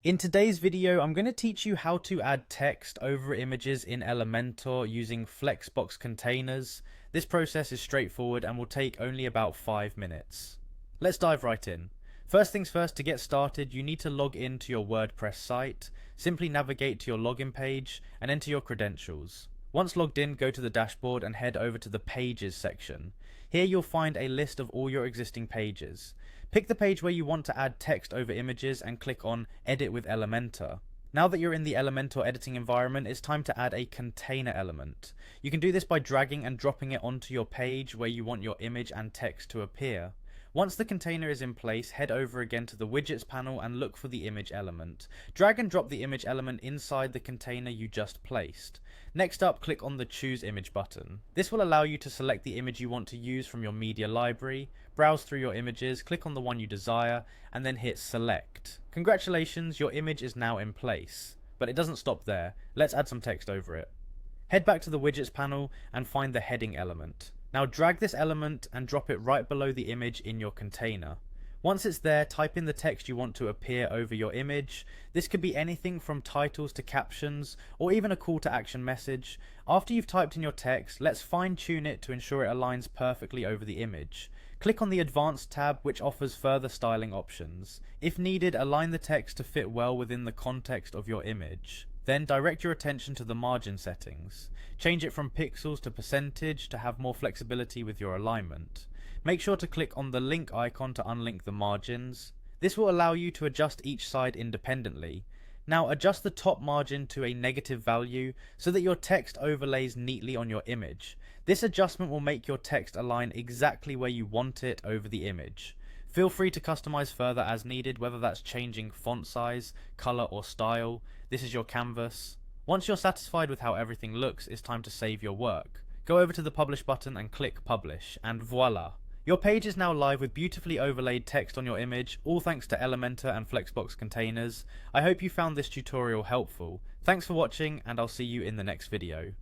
In today's video, I'm going to teach you how to add text over images in Elementor using Flexbox containers. This process is straightforward and will take only about 5 minutes. Let's dive right in. First things first, to get started, you need to log in to your WordPress site. Simply navigate to your login page and enter your credentials. Once logged in, go to the dashboard and head over to the Pages section. Here you'll find a list of all your existing pages. Pick the page where you want to add text over images and click on Edit with Elementor. Now that you're in the Elementor editing environment, it's time to add a container element. You can do this by dragging and dropping it onto your page where you want your image and text to appear. Once the container is in place, head over again to the widgets panel and look for the image element. Drag and drop the image element inside the container you just placed. Next up, click on the Choose Image button. This will allow you to select the image you want to use from your media library, browse through your images, click on the one you desire, and then hit Select. Congratulations, your image is now in place. But it doesn't stop there. Let's add some text over it. Head back to the widgets panel and find the heading element. Now drag this element and drop it right below the image in your container. Once it's there, type in the text you want to appear over your image. This could be anything from titles to captions, or even a call to action message. After you've typed in your text, let's fine tune it to ensure it aligns perfectly over the image. Click on the Advanced tab, which offers further styling options. If needed, align the text to fit well within the context of your image. Then direct your attention to the margin settings. Change it from pixels to percentage to have more flexibility with your alignment. Make sure to click on the link icon to unlink the margins. This will allow you to adjust each side independently. Now adjust the top margin to a negative value so that your text overlays neatly on your image. This adjustment will make your text align exactly where you want it over the image. Feel free to customize further as needed, whether that's changing font size, color, or style. This is your canvas. Once you're satisfied with how everything looks, it's time to save your work. Go over to the Publish button and click Publish, and voila! Your page is now live with beautifully overlaid text on your image, all thanks to Elementor and Flexbox containers. I hope you found this tutorial helpful. Thanks for watching, and I'll see you in the next video.